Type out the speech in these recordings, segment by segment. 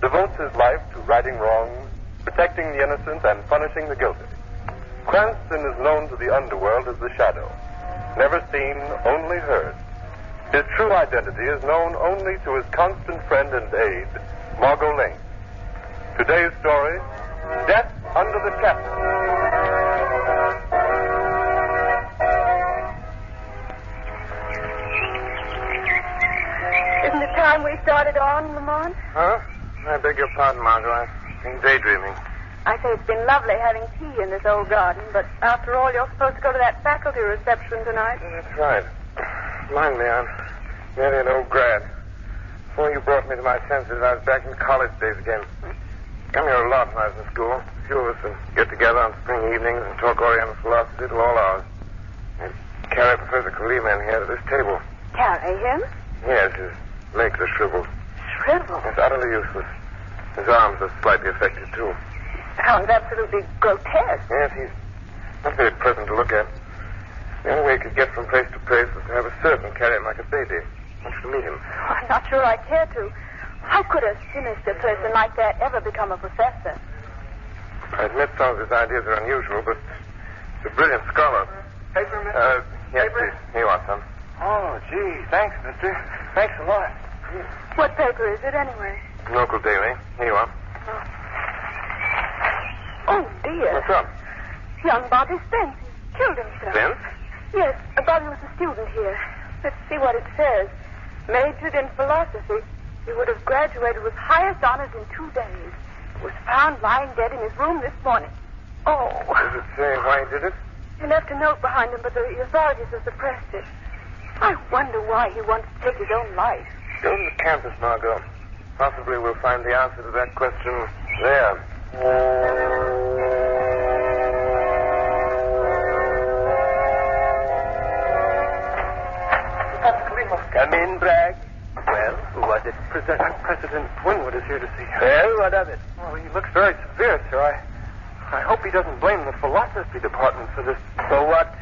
devotes his life to righting wrongs, protecting the innocent, and punishing the guilty. Cranston is known to the underworld as the Shadow, never seen, only heard. His true identity is known only to his constant friend and aide, Margot Lane. Today's story, Death Under the Chapter. Isn't it time we started on, Lamont? Huh? I beg your pardon, Margot. I've been daydreaming. I say it's been lovely having tea in this old garden, but after all, you're supposed to go to that faculty reception tonight. That's right. Mind me, I'm nearly an old grad. Before you brought me to my senses, I was back in college days again. Come here a lot when I was in school. A few of us would get together on spring evenings and talk Oriental philosophy till all hours. I'd carry Professor Kalima in here to this table. Carry him? Yes, his legs are shriveled. Shriveled? It's utterly useless. His arms are slightly affected, too. Sounds absolutely grotesque. Yes, he's not very pleasant to look at. The only way he could get from place to place was to have a servant carry him like a baby. I want you to meet him. Oh, I'm not sure I care to. How could a sinister person like that ever become a professor? I admit some of his ideas are unusual, but he's a brilliant scholar. Paper, mister? Yes, Paper? please. Here you are, son. Oh, gee, thanks, mister. Thanks a lot. What paper is it, anyway? Local daily. Here you are. Oh, dear. What's up? Young Bobby Spence. He killed himself. Spence? Yes, Bobby was a student here. Let's see what it says. Majored in philosophy. He would have graduated with highest honors in 2 days. Was found lying dead in his room this morning. Oh. Does it say why he did it? He left a note behind him, but the authorities have suppressed it. I wonder why he wants to take his own life. Go to the campus, Margot. Possibly we'll find the answer to that question there. Come in, Bragg. Well, Who was it? President Winwood is here to see you. Well, what of it? Well, he looks very severe, sir. I hope he doesn't blame the philosophy department for this. For what?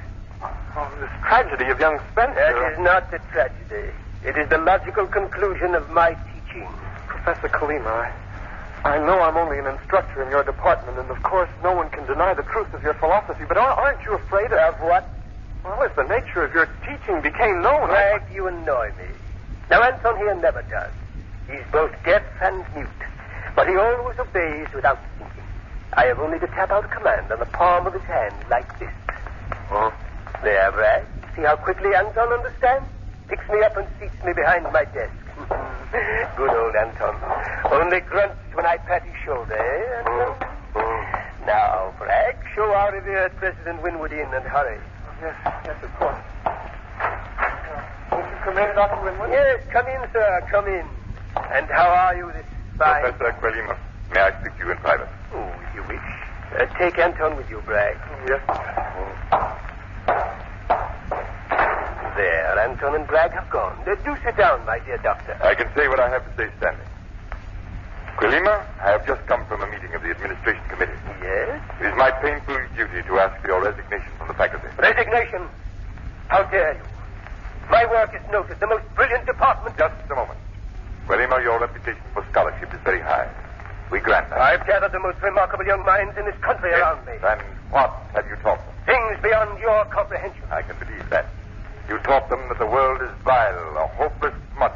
Oh, this tragedy of young Spencer. That is not a tragedy. It is the logical conclusion of my teaching. Professor Kalima, I know I'm only an instructor in your department, and of course no one can deny the truth of your philosophy, but aren't you afraid Of what? Well, if the nature of your teaching became known... Bragg, you annoy me. Now, Anton here never does. He's both deaf and mute, but he always obeys without thinking. I have only to tap out a command on the palm of his hand like this. Oh? There, Bragg. See how quickly Anton understands? Picks me up and seats me behind my desk. Good old Anton. Only grunts when I pat his shoulder, eh, Anton? Now, Bragg, show our revered President Winwood in and hurry. Yes, of course. Won't you come in, Dr. Winwood? Yes, come in, sir, come in. And how are you this fine... Professor Kalima, may I speak to you in private? Oh, if you wish. Take Anton with you, Bragg. Yes. There, Anton and Bragg have gone. Do sit down, my dear doctor. I can say what I have to say standing. Kalima, I have just come from a meeting of the administration committee. Yes? It is my painful duty to ask for your resignation from the faculty. Resignation? How dare you? My work is noted. The most brilliant department... Just a moment. Kalima, your reputation for scholarship is very high. We grant that. I've gathered the most remarkable young minds in this country around me. And what have you taught them? Things beyond your comprehension. I can believe that. You taught them that the world is vile, a hopeless smut,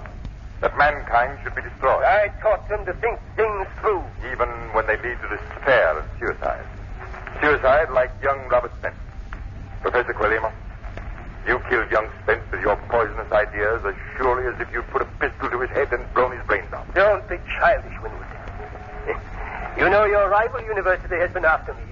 that mankind should be destroyed. I taught them to think things through. Even when they lead to despair and suicide. Suicide like young Robert Spence. Professor Kalima, you killed young Spence with your poisonous ideas as surely as if you'd put a pistol to his head and blown his brains out. Don't be childish, Winwood. You know your rival university has been after me.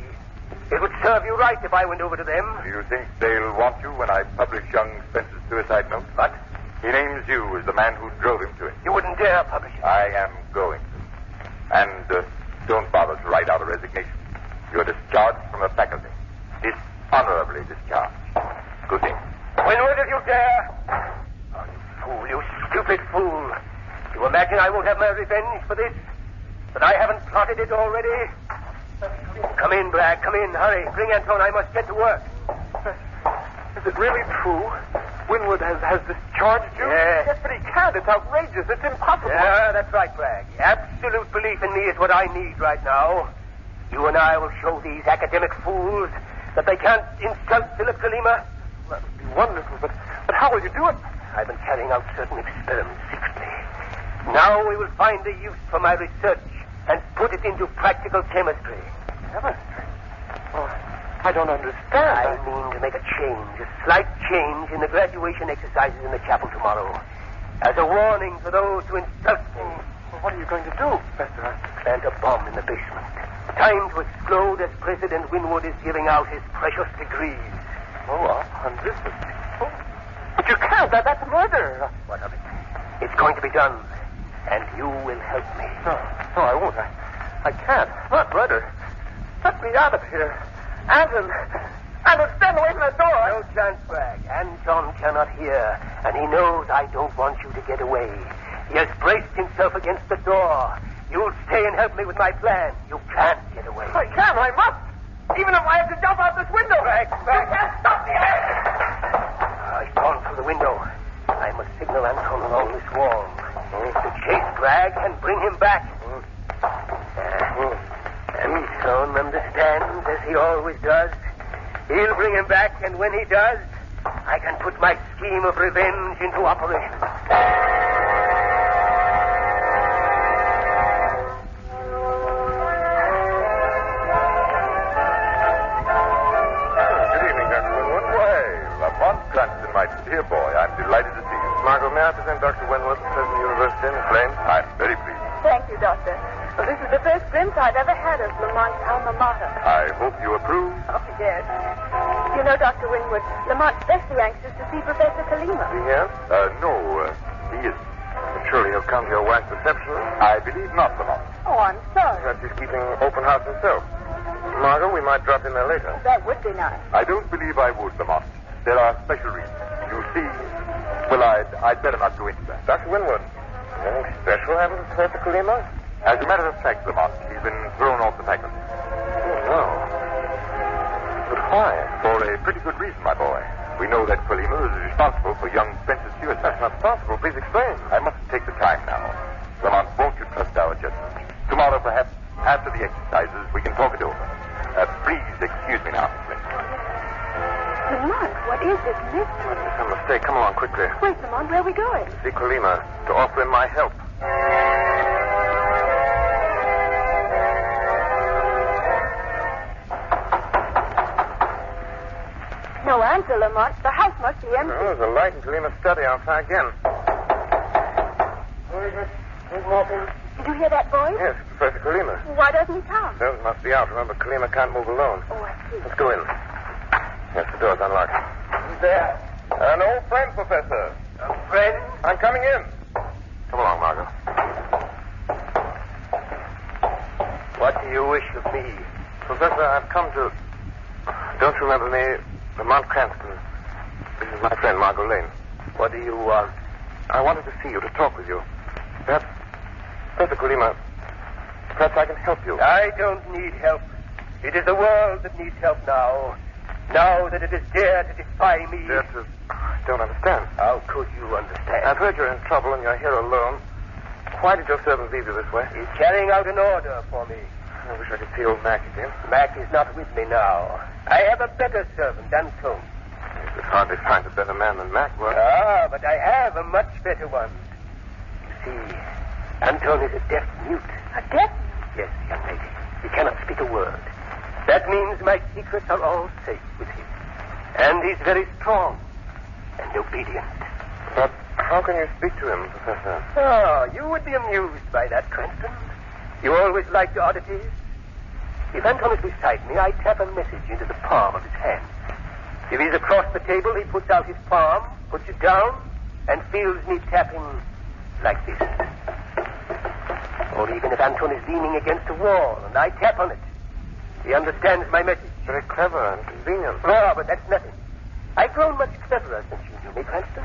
It would serve you right if I went over to them. Do you think they'll want you when I publish young Spence's suicide note? What? He names you as the man who drove him to it. You wouldn't dare publish it. I am going to. And don't bother to write out a resignation. You're discharged from the faculty. Dishonorably discharged. Good day. Winwood, if you dare. Oh, you fool, you stupid fool. You imagine I won't have my revenge for this? That I haven't plotted it already? Come in, Bragg, come in. Hurry. Bring Anton. I must get to work. Is it really true? Winwood has discharged you? Yes. But he can't. It's outrageous. It's impossible. Yeah, that's right, Bragg. Absolute belief in me is what I need right now. You and I will show these academic fools that they can't insult Philip Kalima. That would be wonderful, but how will you do it? I've been carrying out certain experiments secretly. Now we will find a use for my research and put it into practical chemistry. Chemistry? Oh, I don't understand. I mean to make a change, a slight change in the graduation exercises in the chapel tomorrow. As a warning to those who insult me. Well, what are you going to do, Professor? Plant a bomb in the basement. Time to explode as President Winwood is giving out his precious degrees. Oh, listen. Oh, but you can't. That's murder. What of it? It's going to be done. And you will help me. No, I won't. I can't. Not murder. Let me out of here. Anton, stand away from the door. No chance, Bragg. Anton cannot hear, and he knows I don't want you to get away. He has braced himself against the door. You'll stay and help me with my plan. You can't get away. I can. I must. Even if I have to jump out this window. Bragg. You can't stop me. He's gone through the window. I must signal Anton along this wall. To chase Bragg and bring him back. Anton understands, as he always does. He'll bring him back, and when he does, I can put my scheme of revenge into operation. Good evening, Dr. Winwood. Why, Lamont Cranston, my dear boy, I'm delighted to see you. Margot, may I present Dr. Winwood, the President of the University, Miss Lane? I'm very pleased. Thank you, Doctor. Well, this is the first glimpse I've ever had of Lamont's alma mater. I hope you approve. Oh, yes. You know, Dr. Winwood, Lamont's especially anxious to see Professor Kalima. Yes? No, he isn't. But surely he'll come to your wife's reception. I believe not, Lamont. Oh, I'm sorry. Perhaps he's keeping open house himself. Margot, we might drop in there later. That would be nice. I don't believe I would, Lamont. There are special reasons. You see, well, I'd better not go into that. Dr. Winwood, anything special happened to Professor Kalima? As a matter of fact, Lamont, he's been thrown off the faculty. Oh, no. But why? For a pretty good reason, my boy. We know that Kalima is responsible for young Spencer's suicide. That's not possible. Please explain. I mustn't take the time now. Lamont, won't you trust our judgment? Tomorrow, perhaps, after the exercises, we can talk it over. Please excuse me now, Miss Flint. Lamont, what is this mystery? It's a mistake. Come along quickly. Wait, Lamont, where are we going? See Kalima to offer him my help. No answer, Lamont. The house must be empty. Oh, there's a light in Kalima's study. I'll try again. Where is it? Who's knocking? Did you hear that voice? Yes, Professor Kalima. Why doesn't he come? Those must be out. Remember, Kalima can't move alone. Oh, I see. Let's go in. Yes, the door's unlocked. Who's there? An old friend, Professor. A friend? I'm coming in. Come along, Margot. What do you wish of me? Professor, I've come to... Don't you remember me? Lamont Cranston. This is my friend, Margot Lane. What do you want? I wanted to see you, to talk with you. Perhaps, Professor Kalima, perhaps I can help you. I don't need help. It is the world that needs help now. Now that it has dared to defy me. I don't understand. How could you understand? I've heard you're in trouble and you're here alone. Why did your servant leave you this way? He's carrying out an order for me. I wish I could see old Mac again. Mac is not with me now. I have a better servant, Anton. You could hardly find a better man than Mac was. Ah, but I have a much better one. You see, Anton is a deaf mute. A deaf? Yes, young lady. He cannot speak a word. That means my secrets are all safe with him. And he's very strong and obedient. But how can you speak to him, Professor? Oh, you would be amused by that, Cranston. You always liked oddities. If Anton is beside me, I tap a message into the palm of his hand. If he's across the table, he puts out his palm, puts it down, and feels me tapping like this. Or even if Anton is leaning against a wall and I tap on it, he understands my message. Very clever and convenient. Oh, but that's nothing. I've grown much cleverer since you knew me, Cranston.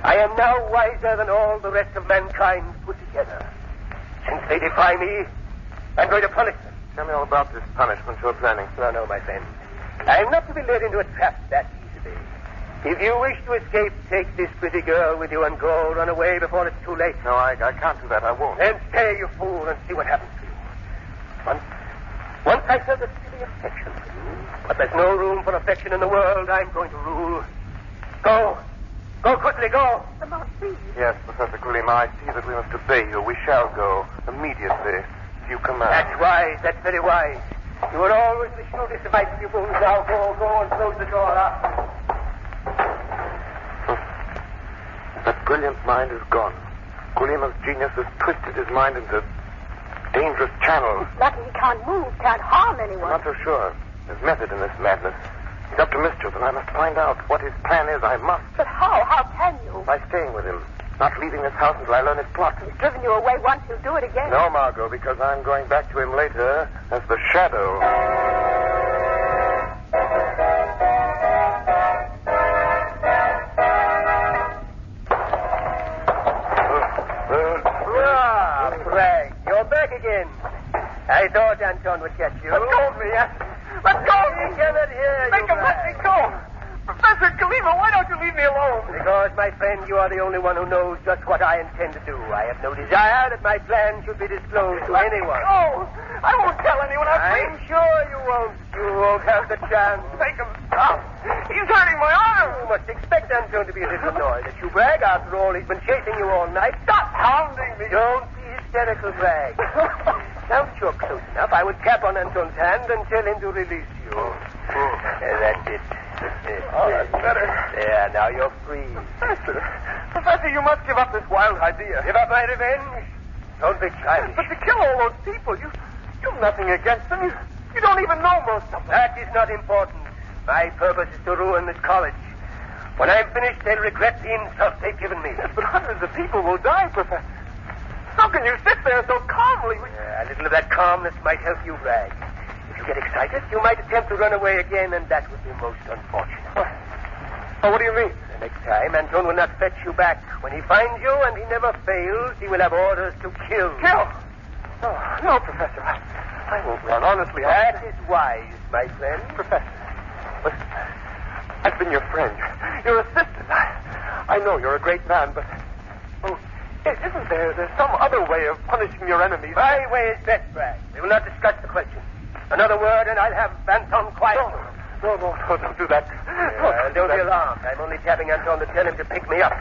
I am now wiser than all the rest of mankind put together. Since they defy me, I'm going to punish them. Tell me all about this punishment you're planning. No, my friend. I'm not to be led into a trap that easily. If you wish to escape, take this pretty girl with you and go. Run away before it's too late. No, I can't do that. I won't. Then stay, you fool, and see what happens to you. Once I felt a silly affection for you, but there's no room for affection in the world. I'm going to rule. Go. Go quickly, go. Lamont, please. Yes, Professor Kulima, I see that we must obey you. We shall go immediately. You command. That's wise. That's very wise. You were always the shrewdest of my pupils. Now go and close the door after you. That brilliant mind is gone. Kulima's genius has twisted his mind into dangerous channels. Lucky he can't move, can't harm anyone. I'm not so sure. There's method in this madness. He's up to mischief, and I must find out what his plan is. I must. But how? How can you? By staying with him. Not leaving this house until I learn his plot. He's driven you away once, he'll do it again. No, Margot, because I'm going back to him later as the Shadow. Bragg, you're back again. I thought Anton would catch you. Let go of me, Let go! He cannot hear you, Make him let me go! Professor Kalima, why don't you leave me alone? Because, my friend, you are the only one who knows just what I intend to do. I have no desire that my plan should be disclosed to anyone. Oh, I won't tell anyone. I'm sure you won't. You won't have the chance. Make him stop. He's hurting my arm. You must expect Anton to be a little annoyed at you, Bragg. After all, he's been chasing you all night. Stop hounding me. Don't be hysterical, Bragg. Now that you're close enough, I would tap on Anton's hand and tell him to release you. That's it. Oh, that's better. There, now you're free. Professor, you must give up this wild idea. Give up my revenge? Don't be childish. But to kill all those people, you've nothing against them. You don't even know most of them. That is not important. My purpose is to ruin this college. When I'm finished, they'll regret the insult they've given me. Yes, but hundreds of people will die, Professor. How can you sit there so calmly? A little of that calmness might help you, Bragg. If you get excited, you might attempt to run away again, and that would be most unfortunate. Oh, what do you mean? The next time, Anton will not fetch you back. When he finds you, and he never fails, he will have orders to kill. Kill? Oh, no, Professor. I won't run. Honestly, That is wise, my friend. Professor, listen. I've been your friend, your assistant. I know you're a great man, but... Oh, isn't there's some other way of punishing your enemies? My way is best, Bragg. We will not discuss the question. Another word, and I'll have Anton quiet. No, don't do that. Don't be alarmed. I'm only tapping Anton to tell him to pick me up.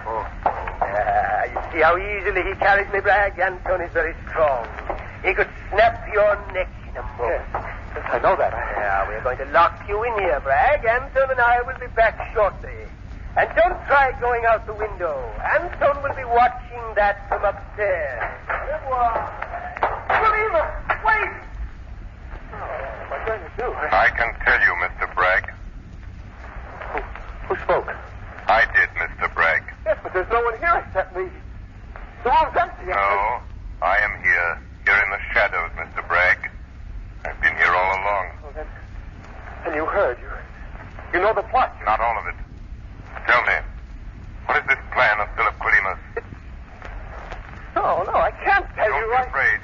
You see how easily he carries me, Bragg? Anton is very strong. He could snap your neck in a moment. Yes, I know that. We're going to lock you in here, Bragg. Anton and I will be back shortly. And don't try going out the window. Anton will be watching that from upstairs. Believer, wait! What am I going to do? I can tell you, Mr. Bragg. Who spoke? I did, Mr. Bragg. Yes, but there's no one here except me. The room's empty. No, I am here. You're in the shadows, Mr. Bragg. I've been here all along. Oh, then you heard. You know the plot. Not all of it. Tell me, what is this plan of Philip Kulima's? No, I can't tell you. Don't be afraid.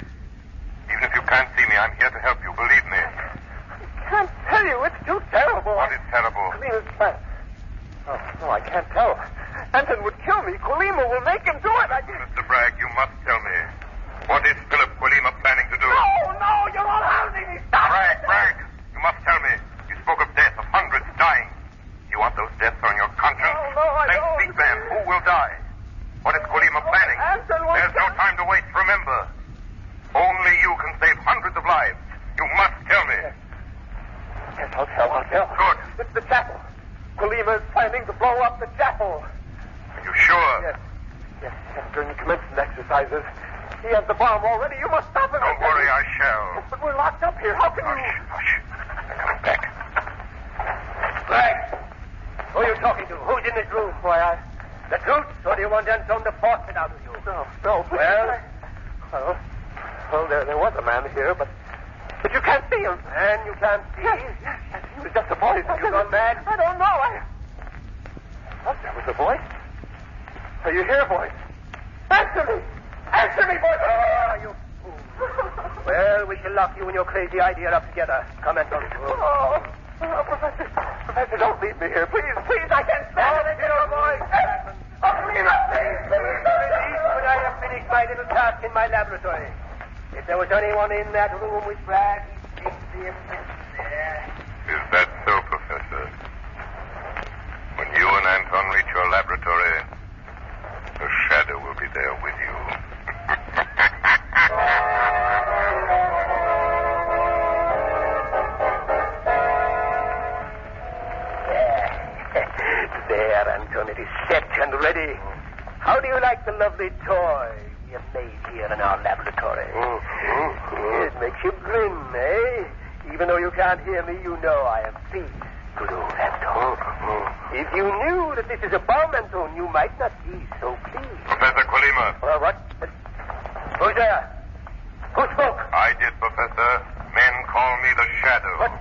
Even if you can't see me, I'm here to help you. Believe me. I can't tell you. It's too terrible. What is terrible? Kulima's plan. Oh, no, I can't tell. Anton would kill me. Kulima will make him do it. Mr. Bragg, you must tell me. What is Philip Kulima planning to do? No, you're all hounding me. Stop. Bragg, you must tell me. You spoke of death, of hundreds dying. You want those deaths on your conscience? No, I then don't. Speak then. Who will die? What is Kulima planning? Anton will... There's no time to waste. Remember, only you can save hundreds of lives. You must tell me. Yes, I'll tell. Good. It's the chapel. Kulima is planning to blow up the chapel. Are you sure? Yes, during the commencement exercises. He has the bomb already. You must stop him. Don't worry, I shall. But we're locked up here. How can you... Hush. They're coming back. Bragg, who are you talking to? Who's in this room? Why, The truth, or do you want Anton to force it out of you? No. Well? Well, there was a man here, but you can't see him. And you can't see? Yes, he was just a voice. You gone mad? I don't know. What, there was a voice? Are you here, voice? Answer me, voice! Oh, you fool. Well, we shall lock you and your crazy idea up together. Come, Anton. Oh, Professor. Professor, don't leave me here. Please, please, I can't stand it. Boy. Please, but I have finished my little task in my laboratory. If there was anyone in that room with Bragg, he'd see him there. Is that so, Professor? When you and Anton reach your laboratory, the shadow will be there with you. There, Anton, it is set and ready. How do you like the lovely toy we have made here in our laboratory? It makes you grin, eh? Even though you can't hear me, you know I am pleased. Good old Anton. If you knew that this is a bomb, Anton, you might not be so pleased. Professor Colima. What? Who's there? Who spoke? I did, Professor. Men call me the Shadow. What?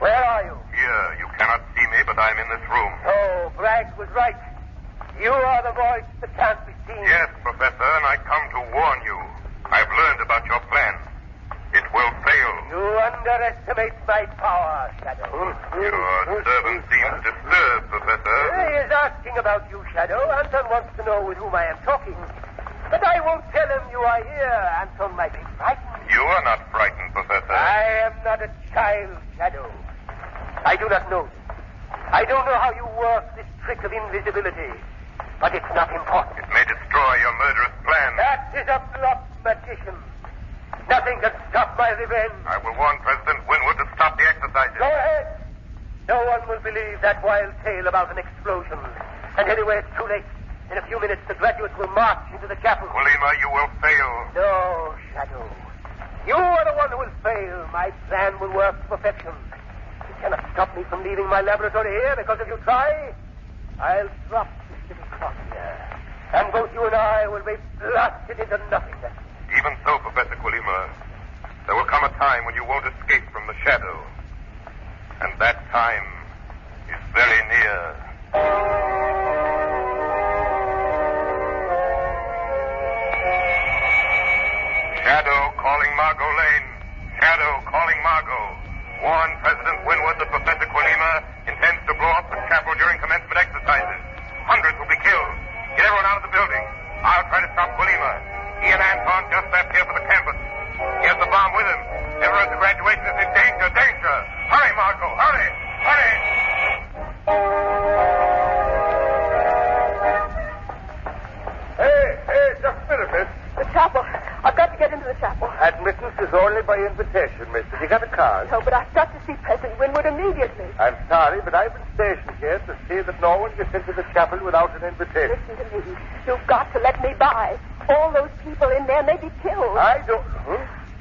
Where are you? Here, you cannot see me, but I'm in this room. Oh, Bragg was right. You are the voice that can't be seen. Yes, Professor, and I come to warn you. I've learned about your plan. It will fail. You underestimate my power, Shadow. Your servant seems disturbed, Professor. He is asking about you, Shadow. Anton wants to know with whom I am talking. But I won't tell him you are here. Anton might be frightened. You are not frightened, Professor. I am not a child, Shadow. I do not know you. I don't know how you work this trick of invisibility. But it's not important. It may destroy your murderous plan. That is a bluff, magician. Nothing can stop my revenge. I will warn President Winwood to stop the exercises. Go ahead. No one will believe that wild tale about an explosion. And anyway, it's too late. In a few minutes, the graduates will march into the chapel. Colima, you will fail. No, Shadow. You are the one who will fail. My plan will work to perfection. You cannot stop me from leaving my laboratory here because if you try, I'll drop this little clock here. And both you and I will be blasted into nothingness. Even so, Professor Colima, there will come a time when you won't escape from the shadow. And that time is very near. Shadow calling Margot Lane. Shadow calling Margot. Warn President Winwood that Professor Colima intends to blow up the chapel during commencement exercises. Hundreds will be killed. Get everyone out of the building. I'll try to stop Colima. He and Anton just left here for the campus. He has the bomb with him. Everyone at the graduation is in danger. Danger! Hurry, Margot! Hurry! Hurry! Hey, just a minute, miss. The chapel. I've got to get into the chapel. Admittance is only by invitation, miss. Have you got a card? No, but I've got to see President Winwood immediately. I'm sorry, but I've been stationed here to see that no one gets into the chapel without an invitation. Listen to me. You've got to let me by. All those people in there may be killed. I don't...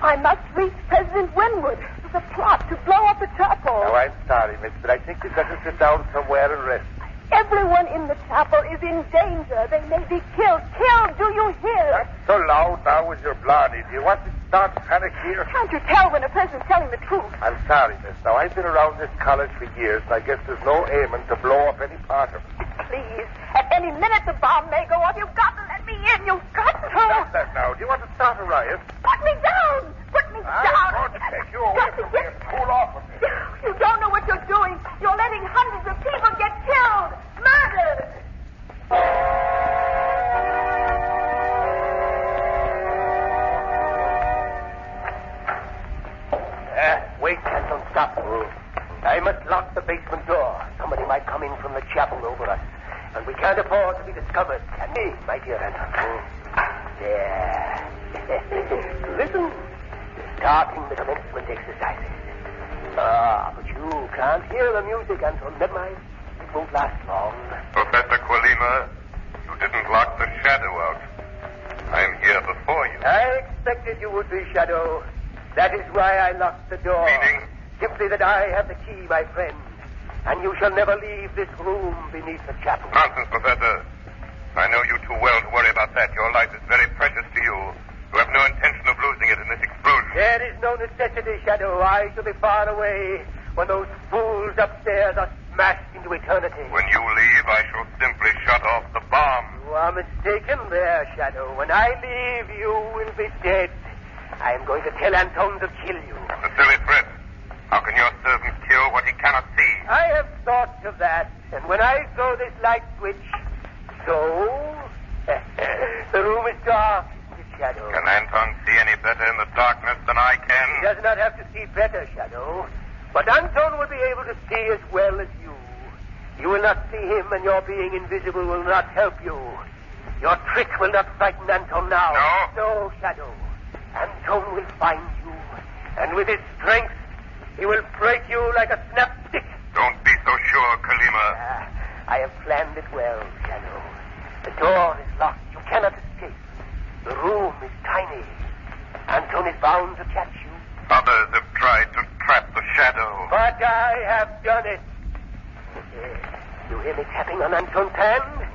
I must reach President Winwood. It's a plot to blow up the chapel. Oh, I'm sorry, miss, but I think you'd better sit down somewhere and rest. Everyone in the chapel is in danger. They may be killed. Killed, do you hear? Not so loud now with your blarney. Do you want to start panic here? Can't you tell when a person's telling the truth? I'm sorry, miss. Now, I've been around this college for years, and I guess there's no aiming to blow up any part of it. Please, at any minute the bomb may go off. You've got to let me in. You've got to. Stop that now. Do you want to start a riot? Put me down. Put me down. I'm going to take you away Got to from here. Cool off of me. You don't know what you're doing. You're letting hundreds of people get killed. Murdered. Wait, Anton, stop. I must lock the basement door. Somebody might come in from the chapel over us. And we can't afford to be discovered. Can we, my dear Anton? There. Listen. Starting the commencement exercises. But you can't hear the music, Anton. Never mind. It won't last long. Professor Colima, you didn't lock the shadow out. I'm here before you. I expected you would be, Shadow. That is why I locked the door. Meaning? Simply that I have the key, my friend. And you shall never leave this room beneath the chapel. Nonsense, Professor. I know you too well to worry about that. Your life is very precious to you. You have no intention of losing it in this explosion. There is no necessity, Shadow. I shall be far away when those fools upstairs are smashed into eternity. When you leave, I shall simply shut off the bomb. You are mistaken there, Shadow. When I leave, you will be dead. I am going to tell Anton to kill you. A silly threat. How can your servant kill what he cannot see? I have thought of that, and when I throw this light switch, so the room is dark, isn't it, Shadow? Can Anton see any better in the darkness than I can? He does not have to see better, Shadow, but Anton will be able to see as well as you. You will not see him, and your being invisible will not help you. Your trick will not frighten Anton now. No? No, Shadow. Anton will find you, and with his strength, he will break you like a snapstick. Don't be so sure, Kalima. I have planned it well, Shadow. The door is locked. You cannot escape. The room is tiny. Anton is bound to catch you. Others have tried to trap the Shadow. But I have done it. You hear me tapping on Anton's hand?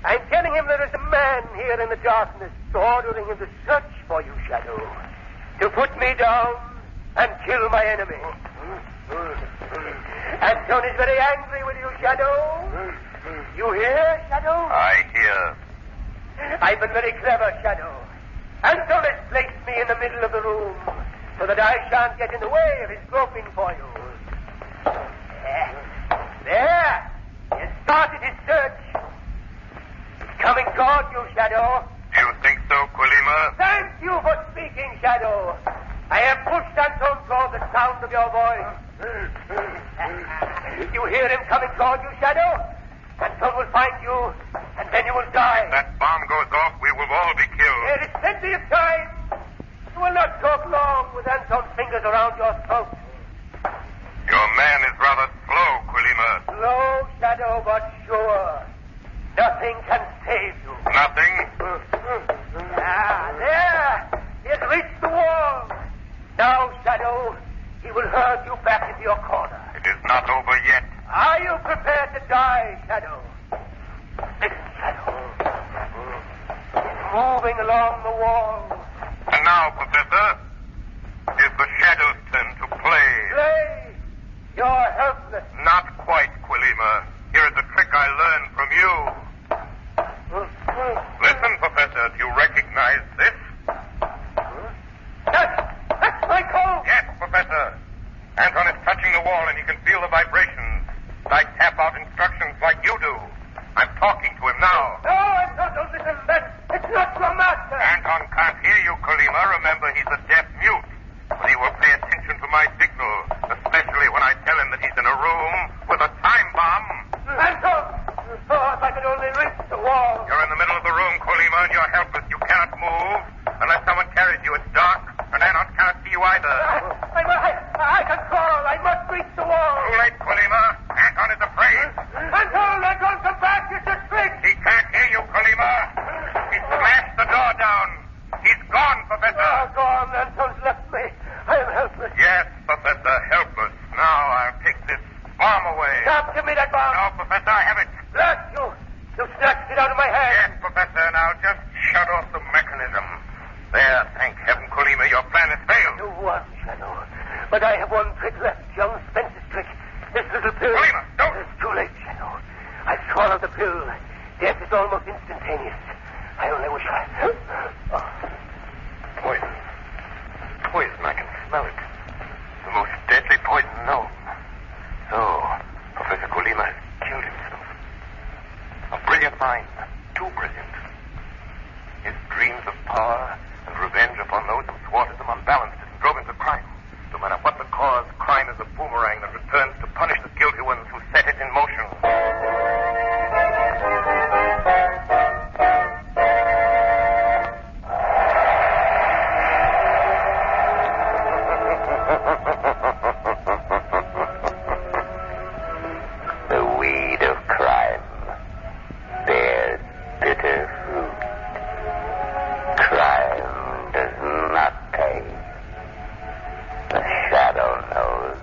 I'm telling him there is a man here in the darkness ordering him to search for you, Shadow. To put me down and kill my enemy. Anton is very angry with you, Shadow. You hear, Shadow? I hear. I've been very clever, Shadow. Anton has placed me in the middle of the room so that I shan't get in the way of his groping for you. There. He has started his search. He's coming toward you, Shadow. Do you think so, Kalima? Thank you for speaking, Shadow. I have pushed Anton toward the sound of your voice. You hear him coming toward you, Shadow? Anton will find you, and then you will die. If that bomb goes off, we will all be killed. There is plenty of time. You will not talk long with Anton's fingers around your throat. Your man is rather slow, Kalima. Slow, Shadow, but sure. Nothing can save you. Nothing? There. He has reached the wall. Now, Shadow, he will herd you back into your corner. It is not over yet. Are you prepared to die, Shadow? Listen, Shadow. He's moving along the wall. And now, Professor, is the Shadow's turn to play. Play? You're helpless. Not quite, Kalima. Here is a trick I learned from you. Listen, Professor, do you recognize this? That's my coat. Yes, Professor. Anton is touching the wall and he can feel the vibrations. I tap out instructions like you do. I'm talking to him now. No, Anton, don't listen. It's not your master. Anton can't hear you, Kalima. Remember, he's a deaf mute. But he will pay attention to my signal, especially when I tell him that he's in a room with a time bomb. Anton! Oh, if I could only reach the wall. You're in the middle of the room, Kalima, and you're helpless. You cannot move unless someone carries you. It's dark, and Anton cannot see you either. I can crawl. I must reach the wall. Too late, Kalima. Anton is afraid. Anton, come back. It's a trick. He can't hear you, Kalima. He smashed the door down. He's gone, Professor. Oh, gone. Anton's left me. I am helpless. Yes, Professor, helpless. Now I'll take this bomb away. Stop. Give me that bomb. No, Professor, I have it. Blast you. You snatched it out of my hand. Yes, Professor. Now just shut off the mechanism. There, thank heaven, Kalima, your plan has failed. You won, Shadow. But I have one trick left. Young Spence's trick. This little pill. Kalima, don't. It's too late, Shadow. I've swallowed the pill. Death is almost instantaneous. I only wish I... Poison. Poison, I can smell it. The most deadly poison known. So, Professor Kalima has killed himself. A brilliant mind. Too brilliant. His dreams of power and revenge upon those who thwarted them unbalanced and drove him to crime. No matter what the cause, crime is a boomerang that returns to punish the guilty ones who set it in motion. The weed of crime bears bitter fruit. Crime does not pay. The Shadow knows.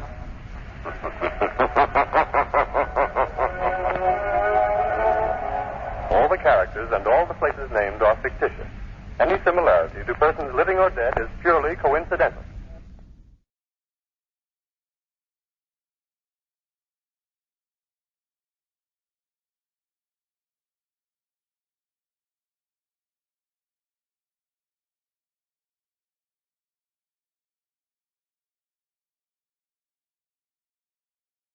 All the characters and all the places named are fictitious. Any similarity to persons living or dead is purely coincidental.